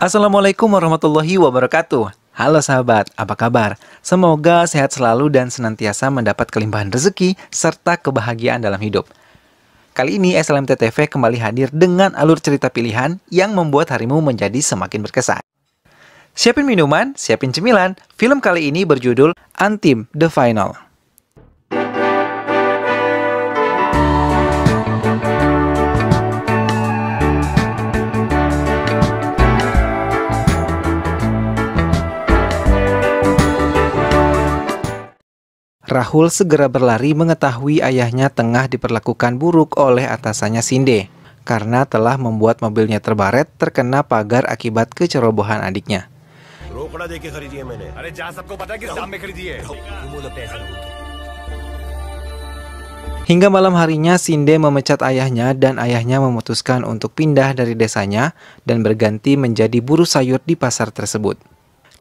Assalamualaikum warahmatullahi wabarakatuh. Halo sahabat, apa kabar? Semoga sehat selalu dan senantiasa mendapat kelimpahan rezeki serta kebahagiaan dalam hidup. Kali ini SLMT TV kembali hadir dengan alur cerita pilihan yang membuat harimu menjadi semakin berkesan. Siapin minuman, siapin cemilan. Film kali ini berjudul Antim The Final. Rahul segera berlari mengetahui ayahnya tengah diperlakukan buruk oleh atasannya Shinde karena telah membuat mobilnya terbaret terkena pagar akibat kecerobohan adiknya. Hingga malam harinya Shinde memecat ayahnya dan ayahnya memutuskan untuk pindah dari desanya dan berganti menjadi buruh sayur di pasar tersebut.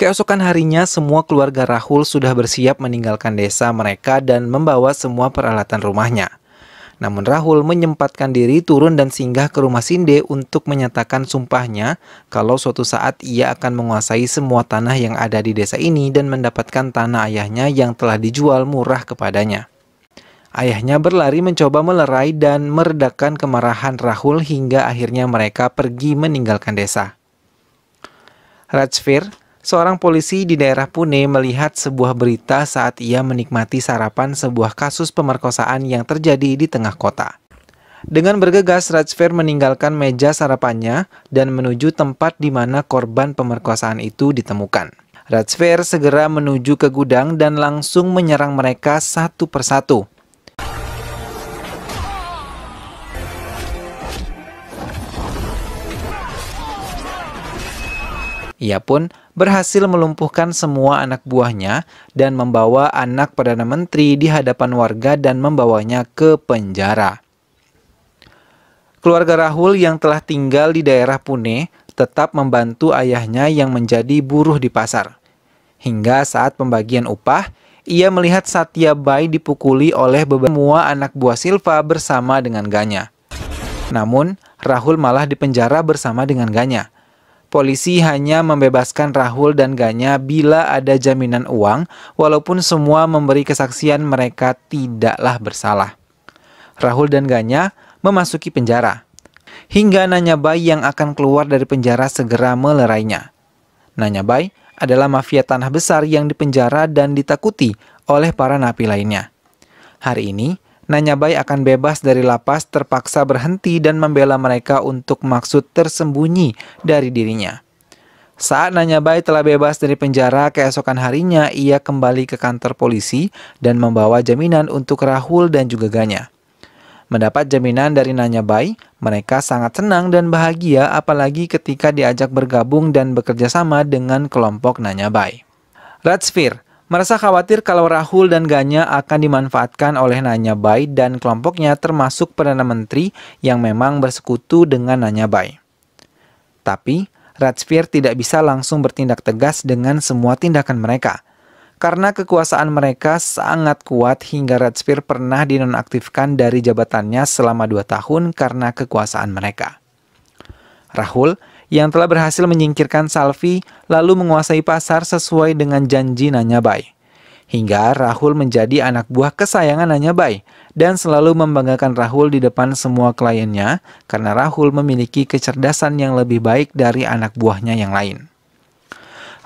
Keesokan harinya, semua keluarga Rahul sudah bersiap meninggalkan desa mereka dan membawa semua peralatan rumahnya. Namun Rahul menyempatkan diri turun dan singgah ke rumah Shinde untuk menyatakan sumpahnya kalau suatu saat ia akan menguasai semua tanah yang ada di desa ini dan mendapatkan tanah ayahnya yang telah dijual murah kepadanya. Ayahnya berlari mencoba melerai dan meredakan kemarahan Rahul hingga akhirnya mereka pergi meninggalkan desa. Rajveer, seorang polisi di daerah Pune, melihat sebuah berita saat ia menikmati sarapan sebuah kasus pemerkosaan yang terjadi di tengah kota. Dengan bergegas, Rajveer meninggalkan meja sarapannya dan menuju tempat di mana korban pemerkosaan itu ditemukan. Rajveer segera menuju ke gudang dan langsung menyerang mereka satu persatu. Ia pun berhasil melumpuhkan semua anak buahnya dan membawa anak Perdana Menteri di hadapan warga dan membawanya ke penjara. Keluarga Rahul yang telah tinggal di daerah Pune tetap membantu ayahnya yang menjadi buruh di pasar. Hingga saat pembagian upah, ia melihat Satya Bai dipukuli oleh semua anak buah Silva bersama dengan Ganya. Namun, Rahul malah dipenjara bersama dengan Ganya. Polisi hanya membebaskan Rahul dan Ganya bila ada jaminan uang, walaupun semua memberi kesaksian mereka tidaklah bersalah. Rahul dan Ganya memasuki penjara. Hingga Nanya Bai yang akan keluar dari penjara segera melerainya. Nanya Bai adalah mafia tanah besar yang dipenjara dan ditakuti oleh para napi lainnya. Hari ini, Nanya Bai akan bebas dari lapas, terpaksa berhenti dan membela mereka untuk maksud tersembunyi dari dirinya. Saat Nanya Bai telah bebas dari penjara, keesokan harinya ia kembali ke kantor polisi dan membawa jaminan untuk Rahul dan juga Ganya. Mendapat jaminan dari Nanya Bai, mereka sangat senang dan bahagia apalagi ketika diajak bergabung dan bekerja sama dengan kelompok Nanya Bai. Rajveer merasa khawatir kalau Rahul dan Ganya akan dimanfaatkan oleh Nanya Bai dan kelompoknya termasuk Perdana Menteri yang memang bersekutu dengan Nanya Bai. Tapi, Rajveer tidak bisa langsung bertindak tegas dengan semua tindakan mereka. Karena kekuasaan mereka sangat kuat hingga Rajveer pernah dinonaktifkan dari jabatannya selama 2 tahun karena kekuasaan mereka. Rahul yang telah berhasil menyingkirkan Salvi lalu menguasai pasar sesuai dengan janji Nanya Bai. Hingga Rahul menjadi anak buah kesayangan Nanya Bai dan selalu membanggakan Rahul di depan semua kliennya karena Rahul memiliki kecerdasan yang lebih baik dari anak buahnya yang lain.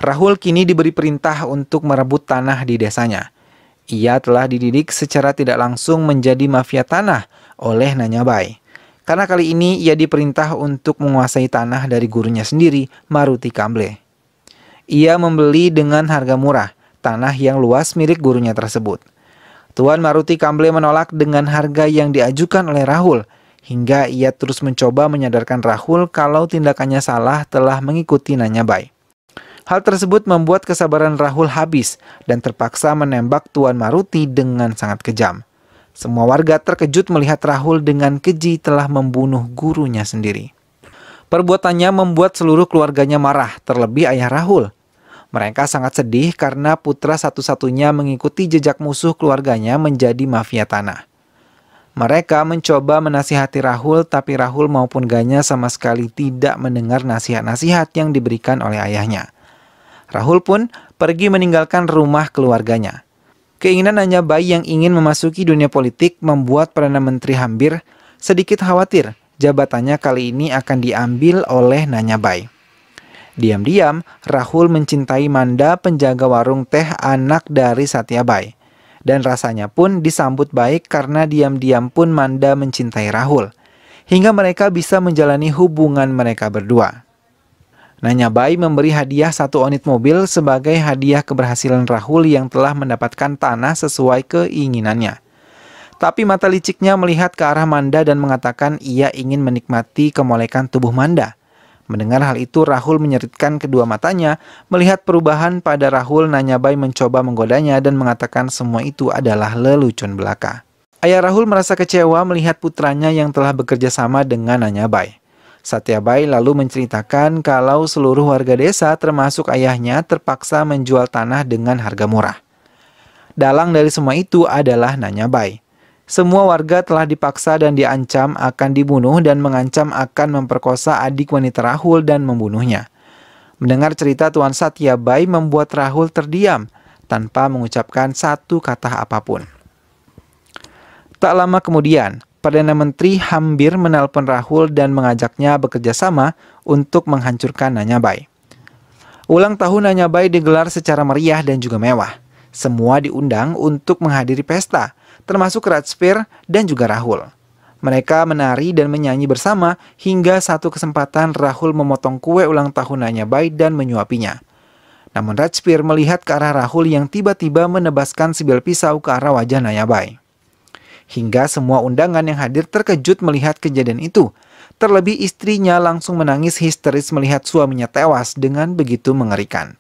Rahul kini diberi perintah untuk merebut tanah di desanya. Ia telah dididik secara tidak langsung menjadi mafia tanah oleh Nanya Bai. Karena kali ini ia diperintah untuk menguasai tanah dari gurunya sendiri, Maruti Kamble. Ia membeli dengan harga murah tanah yang luas milik gurunya tersebut. Tuan Maruti Kamble menolak dengan harga yang diajukan oleh Rahul, hingga ia terus mencoba menyadarkan Rahul kalau tindakannya salah telah mengikuti Nanya Bai. Hal tersebut membuat kesabaran Rahul habis dan terpaksa menembak Tuan Maruti dengan sangat kejam. Semua warga terkejut melihat Rahul dengan keji telah membunuh gurunya sendiri. Perbuatannya membuat seluruh keluarganya marah, terlebih ayah Rahul. Mereka sangat sedih karena putra satu-satunya mengikuti jejak musuh keluarganya menjadi mafia tanah. Mereka mencoba menasihati Rahul, tapi Rahul maupun Ganya sama sekali tidak mendengar nasihat-nasihat yang diberikan oleh ayahnya. Rahul pun pergi meninggalkan rumah keluarganya. Keinginan Nanya Bai yang ingin memasuki dunia politik membuat Perdana Menteri Hambir sedikit khawatir jabatannya kali ini akan diambil oleh Nanya Bai. Diam-diam, Rahul mencintai Manda, penjaga warung teh anak dari Satya Bai. Dan rasanya pun disambut baik karena diam-diam pun Manda mencintai Rahul. Hingga mereka bisa menjalani hubungan mereka berdua. Nanya Bai memberi hadiah 1 unit mobil sebagai hadiah keberhasilan Rahul yang telah mendapatkan tanah sesuai keinginannya. Tapi mata liciknya melihat ke arah Manda dan mengatakan ia ingin menikmati kemolekan tubuh Manda. Mendengar hal itu, Rahul menyeritkan kedua matanya. Melihat perubahan pada Rahul, Nanya Bai mencoba menggodanya dan mengatakan semua itu adalah lelucon belaka. Ayah Rahul merasa kecewa melihat putranya yang telah bekerja sama dengan Nanya Bai. Satya Bai lalu menceritakan kalau seluruh warga desa termasuk ayahnya terpaksa menjual tanah dengan harga murah. Dalang dari semua itu adalah Nanya Bai. Semua warga telah dipaksa dan diancam akan dibunuh dan mengancam akan memperkosa adik wanita Rahul dan membunuhnya. Mendengar cerita Tuan Satya Bai membuat Rahul terdiam tanpa mengucapkan satu kata apapun. Tak lama kemudian, Perdana Menteri Hambir menelpon Rahul dan mengajaknya bekerja sama untuk menghancurkan Nanya Bai. Ulang tahun Nanya Bai digelar secara meriah dan juga mewah. Semua diundang untuk menghadiri pesta, termasuk Rajvir dan juga Rahul. Mereka menari dan menyanyi bersama hingga satu kesempatan Rahul memotong kue ulang tahun Nanya Bai dan menyuapinya. Namun Rajvir melihat ke arah Rahul yang tiba-tiba menebaskan sebilah pisau ke arah wajah Nanya Bai. Hingga semua undangan yang hadir terkejut melihat kejadian itu. Terlebih istrinya langsung menangis histeris melihat suaminya tewas dengan begitu mengerikan.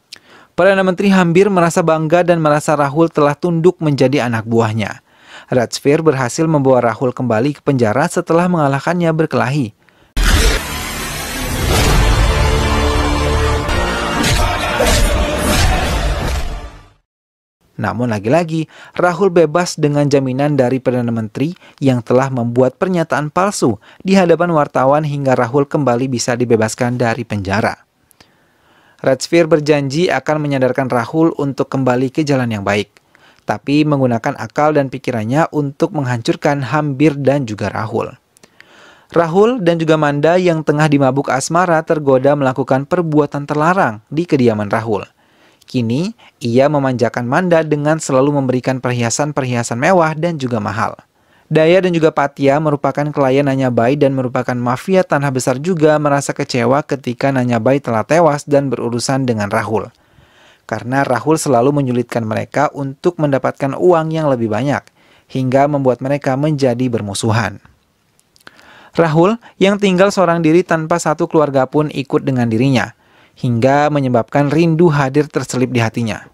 Perdana Menteri Hambir merasa bangga dan merasa Rahul telah tunduk menjadi anak buahnya. Rajvir berhasil membawa Rahul kembali ke penjara setelah mengalahkannya berkelahi. Namun lagi-lagi, Rahul bebas dengan jaminan dari Perdana Menteri yang telah membuat pernyataan palsu di hadapan wartawan hingga Rahul kembali bisa dibebaskan dari penjara. Rajvir berjanji akan menyadarkan Rahul untuk kembali ke jalan yang baik, tapi menggunakan akal dan pikirannya untuk menghancurkan Hambir dan juga Rahul. Rahul dan juga Manda yang tengah dimabuk asmara tergoda melakukan perbuatan terlarang di kediaman Rahul. Kini, ia memanjakan Manda dengan selalu memberikan perhiasan-perhiasan mewah dan juga mahal. Daya dan juga Patya merupakan klien Nanya Bai dan merupakan mafia tanah besar juga merasa kecewa ketika Nanya Bai telah tewas dan berurusan dengan Rahul. Karena Rahul selalu menyulitkan mereka untuk mendapatkan uang yang lebih banyak, hingga membuat mereka menjadi bermusuhan. Rahul yang tinggal seorang diri tanpa satu keluarga pun ikut dengan dirinya, hingga menyebabkan rindu hadir terselip di hatinya.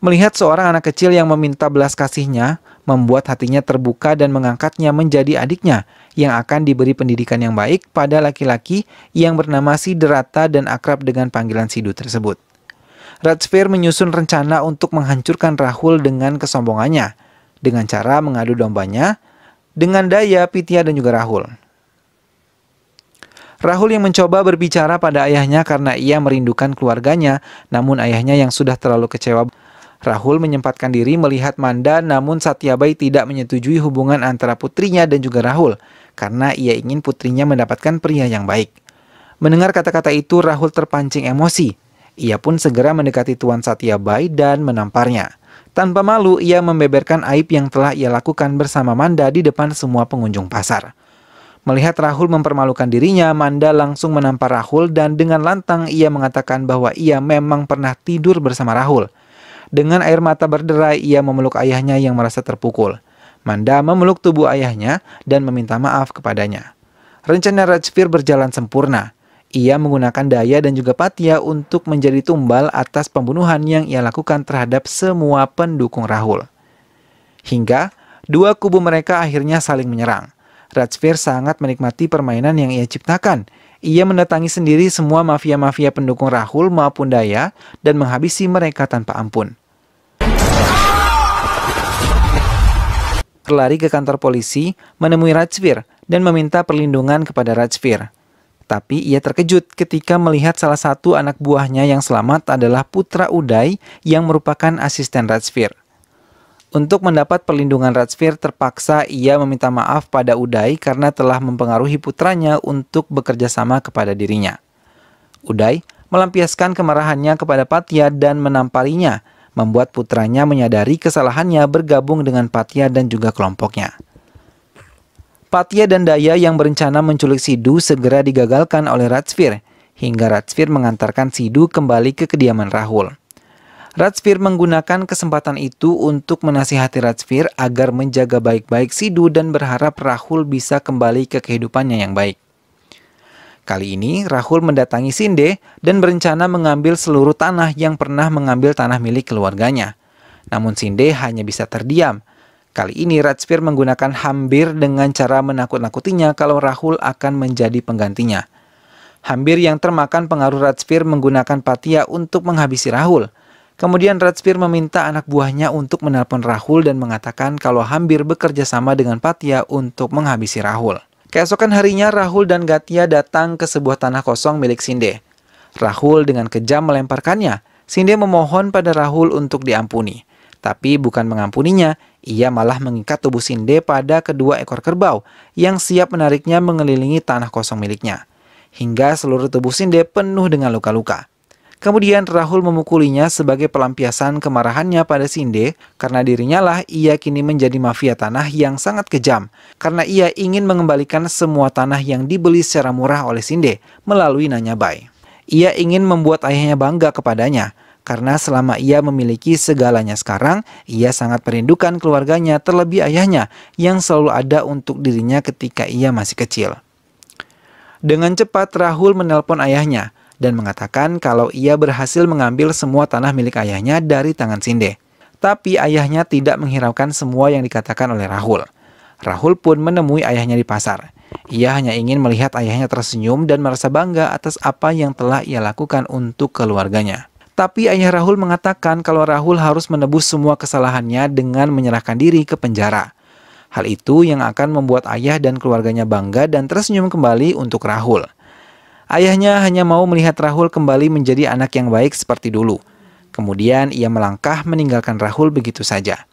Melihat seorang anak kecil yang meminta belas kasihnya, membuat hatinya terbuka dan mengangkatnya menjadi adiknya yang akan diberi pendidikan yang baik pada laki-laki yang bernama Siddhartha dan akrab dengan panggilan Sidhu tersebut. Rajvir menyusun rencana untuk menghancurkan Rahul dengan kesombongannya, dengan cara mengadu dombanya dengan Daya, Pitya dan juga Rahul. Rahul yang mencoba berbicara pada ayahnya karena ia merindukan keluarganya, namun ayahnya yang sudah terlalu kecewa. Rahul menyempatkan diri melihat Manda, namun Satya Bai tidak menyetujui hubungan antara putrinya dan juga Rahul, karena ia ingin putrinya mendapatkan pria yang baik. Mendengar kata-kata itu, Rahul terpancing emosi. Ia pun segera mendekati Tuan Satya Bai dan menamparnya. Tanpa malu, ia membeberkan aib yang telah ia lakukan bersama Manda di depan semua pengunjung pasar. Melihat Rahul mempermalukan dirinya, Manda langsung menampar Rahul dan dengan lantang ia mengatakan bahwa ia memang pernah tidur bersama Rahul. Dengan air mata berderai, ia memeluk ayahnya yang merasa terpukul. Manda memeluk tubuh ayahnya dan meminta maaf kepadanya. Rencana Rajvir berjalan sempurna. Ia menggunakan Daya dan juga Patya untuk menjadi tumbal atas pembunuhan yang ia lakukan terhadap semua pendukung Rahul. Hingga dua kubu mereka akhirnya saling menyerang. Rajvir sangat menikmati permainan yang ia ciptakan. Ia mendatangi sendiri semua mafia-mafia pendukung Rahul maupun Daya dan menghabisi mereka tanpa ampun. berlari ke kantor polisi, menemui Rajvir, dan meminta perlindungan kepada Rajvir. Tapi ia terkejut ketika melihat salah satu anak buahnya yang selamat adalah putra Uday yang merupakan asisten Rajvir. Untuk mendapat perlindungan Rajvir, terpaksa ia meminta maaf pada Uday karena telah mempengaruhi putranya untuk bekerja sama kepada dirinya. Uday melampiaskan kemarahannya kepada Patya dan menamparinya, membuat putranya menyadari kesalahannya bergabung dengan Patya dan juga kelompoknya. Patya dan Daya yang berencana menculik Sidhu segera digagalkan oleh Rajvir, hingga Rajvir mengantarkan Sidhu kembali ke kediaman Rahul. Rajvir menggunakan kesempatan itu untuk menasihati Rajvir agar menjaga baik-baik Sidhu dan berharap Rahul bisa kembali ke kehidupannya yang baik. Kali ini Rahul mendatangi Shinde dan berencana mengambil seluruh tanah yang pernah mengambil tanah milik keluarganya. Namun Shinde hanya bisa terdiam. Kali ini Rajvir menggunakan Hambir dengan cara menakut-nakutinya kalau Rahul akan menjadi penggantinya. Hambir yang termakan pengaruh Rajvir menggunakan Patya untuk menghabisi Rahul. Kemudian Rajvir meminta anak buahnya untuk menelpon Rahul dan mengatakan kalau Hambir bekerja sama dengan Patya untuk menghabisi Rahul. Keesokan harinya Rahul dan Gatya datang ke sebuah tanah kosong milik Shinde. Rahul dengan kejam melemparkannya. Shinde memohon pada Rahul untuk diampuni. Tapi bukan mengampuninya, ia malah mengikat tubuh Shinde pada kedua ekor kerbau yang siap menariknya mengelilingi tanah kosong miliknya. Hingga seluruh tubuh Shinde penuh dengan luka-luka. Kemudian Rahul memukulinya sebagai pelampiasan kemarahannya pada Shinde karena dirinya lah ia kini menjadi mafia tanah yang sangat kejam karena ia ingin mengembalikan semua tanah yang dibeli secara murah oleh Shinde melalui Nanyabai. Ia ingin membuat ayahnya bangga kepadanya karena selama ia memiliki segalanya sekarang, ia sangat merindukan keluarganya terlebih ayahnya yang selalu ada untuk dirinya ketika ia masih kecil. Dengan cepat Rahul menelpon ayahnya dan mengatakan kalau ia berhasil mengambil semua tanah milik ayahnya dari tangan Shinde. Tapi ayahnya tidak menghiraukan semua yang dikatakan oleh Rahul. Rahul pun menemui ayahnya di pasar. Ia hanya ingin melihat ayahnya tersenyum dan merasa bangga atas apa yang telah ia lakukan untuk keluarganya. Tapi ayah Rahul mengatakan kalau Rahul harus menebus semua kesalahannya dengan menyerahkan diri ke penjara. Hal itu yang akan membuat ayah dan keluarganya bangga dan tersenyum kembali untuk Rahul. Ayahnya hanya mau melihat Rahul kembali menjadi anak yang baik seperti dulu. Kemudian ia melangkah meninggalkan Rahul begitu saja.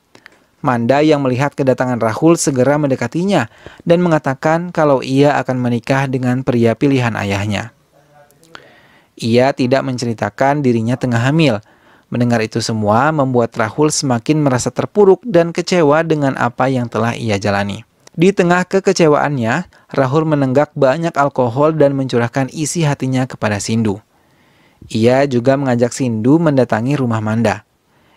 Manda yang melihat kedatangan Rahul segera mendekatinya dan mengatakan kalau ia akan menikah dengan pria pilihan ayahnya. Ia tidak menceritakan dirinya tengah hamil. Mendengar itu semua membuat Rahul semakin merasa terpuruk dan kecewa dengan apa yang telah ia jalani. Di tengah kekecewaannya, Rahul menenggak banyak alkohol dan mencurahkan isi hatinya kepada Sindhu. Ia juga mengajak Sindhu mendatangi rumah Manda.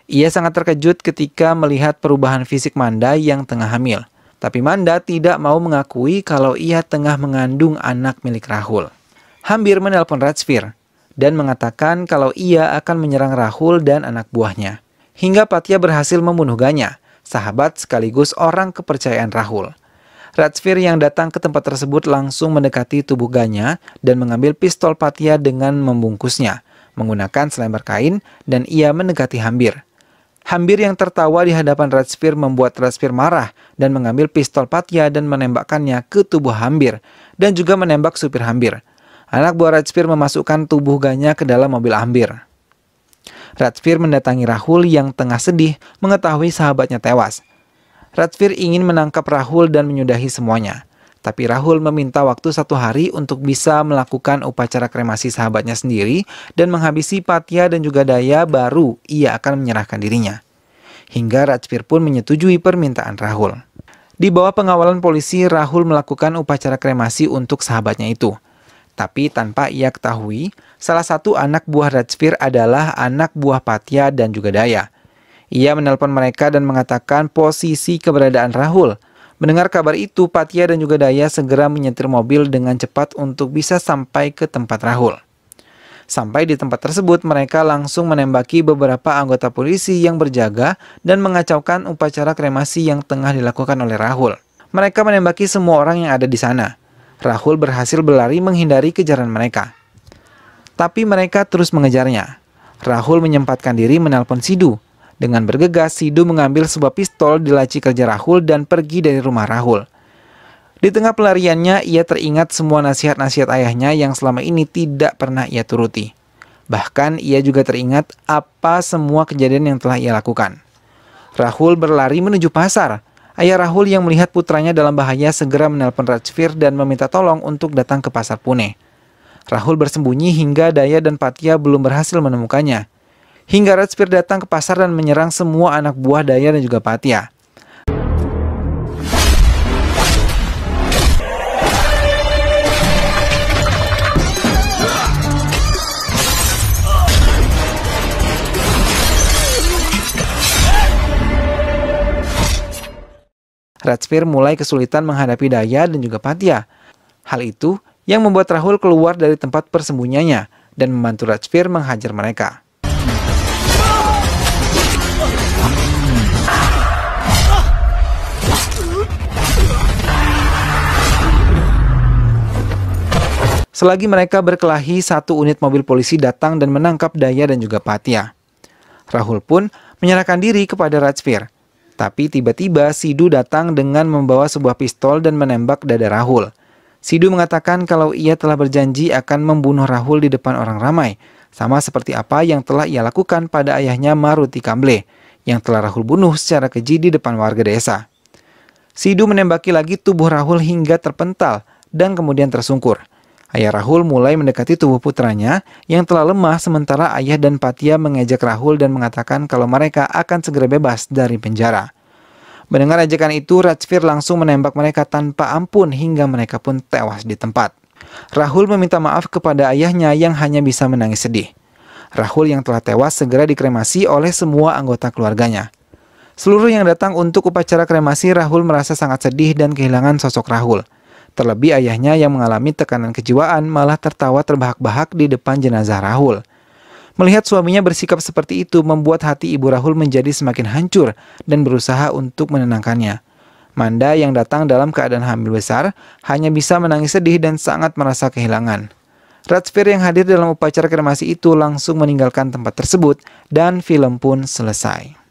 Ia sangat terkejut ketika melihat perubahan fisik Manda yang tengah hamil. Tapi Manda tidak mau mengakui kalau ia tengah mengandung anak milik Rahul. Hambir menelpon Rajvir dan mengatakan kalau ia akan menyerang Rahul dan anak buahnya. Hingga Patya berhasil membunuh Ganya, sahabat sekaligus orang kepercayaan Rahul. Rajvir yang datang ke tempat tersebut langsung mendekati tubuh Ganya dan mengambil pistol Patya dengan membungkusnya, menggunakan selembar kain dan ia mendekati Hambir. Hambir yang tertawa di hadapan Rajvir membuat Rajvir marah dan mengambil pistol Patya dan menembakkannya ke tubuh Hambir dan juga menembak supir Hambir. Anak buah Rajvir memasukkan tubuh Ganya ke dalam mobil Hambir. Rajvir mendatangi Rahul yang tengah sedih mengetahui sahabatnya tewas. Rajvir ingin menangkap Rahul dan menyudahi semuanya. Tapi Rahul meminta waktu 1 hari untuk bisa melakukan upacara kremasi sahabatnya sendiri dan menghabisi Patya dan juga Daya baru ia akan menyerahkan dirinya. Hingga Rajvir pun menyetujui permintaan Rahul. Di bawah pengawalan polisi, Rahul melakukan upacara kremasi untuk sahabatnya itu. Tapi tanpa ia ketahui, salah satu anak buah Rajvir adalah anak buah Patya dan juga Daya. Ia menelpon mereka dan mengatakan posisi keberadaan Rahul. Mendengar kabar itu, Patya dan juga Daya segera menyetir mobil dengan cepat untuk bisa sampai ke tempat Rahul. Sampai di tempat tersebut, mereka langsung menembaki beberapa anggota polisi yang berjaga dan mengacaukan upacara kremasi yang tengah dilakukan oleh Rahul. Mereka menembaki semua orang yang ada di sana. Rahul berhasil berlari menghindari kejaran mereka. Tapi mereka terus mengejarnya. Rahul menyempatkan diri menelpon Sidhu. Dengan bergegas, Sidhu mengambil sebuah pistol di laci kerja Rahul dan pergi dari rumah Rahul. Di tengah pelariannya, ia teringat semua nasihat-nasihat ayahnya yang selama ini tidak pernah ia turuti. Bahkan, ia juga teringat apa semua kejadian yang telah ia lakukan. Rahul berlari menuju pasar. Ayah Rahul yang melihat putranya dalam bahaya segera menelpon Rajveer dan meminta tolong untuk datang ke pasar Pune. Rahul bersembunyi hingga Daya dan Patia belum berhasil menemukannya. Hingga Rajveer datang ke pasar dan menyerang semua anak buah Daya dan juga Patia. Rajveer mulai kesulitan menghadapi Daya dan juga Patia. Hal itu yang membuat Rahul keluar dari tempat persembunyiannya dan membantu Rajveer menghajar mereka. Selagi mereka berkelahi, satu unit mobil polisi datang dan menangkap Daya dan juga Patia. Rahul pun menyerahkan diri kepada Rajveer. Tapi tiba-tiba Sidhu datang dengan membawa sebuah pistol dan menembak dada Rahul. Sidhu mengatakan kalau ia telah berjanji akan membunuh Rahul di depan orang ramai, sama seperti apa yang telah ia lakukan pada ayahnya Maruti Kamble, yang telah Rahul bunuh secara keji di depan warga desa. Sidhu menembaki lagi tubuh Rahul hingga terpental dan kemudian tersungkur. Ayah Rahul mulai mendekati tubuh putranya yang telah lemah, sementara ayah dan Patia mengejek Rahul dan mengatakan kalau mereka akan segera bebas dari penjara. Mendengar ajakan itu, Rajveer langsung menembak mereka tanpa ampun hingga mereka pun tewas di tempat. Rahul meminta maaf kepada ayahnya yang hanya bisa menangis sedih. Rahul yang telah tewas segera dikremasi oleh semua anggota keluarganya. Seluruh yang datang untuk upacara kremasi, Rahul merasa sangat sedih dan kehilangan sosok Rahul. Terlebih ayahnya yang mengalami tekanan kejiwaan malah tertawa terbahak-bahak di depan jenazah Rahul. Melihat suaminya bersikap seperti itu membuat hati ibu Rahul menjadi semakin hancur dan berusaha untuk menenangkannya. Manda yang datang dalam keadaan hamil besar hanya bisa menangis sedih dan sangat merasa kehilangan. Rajveer yang hadir dalam upacara kremasi itu langsung meninggalkan tempat tersebut dan film pun selesai.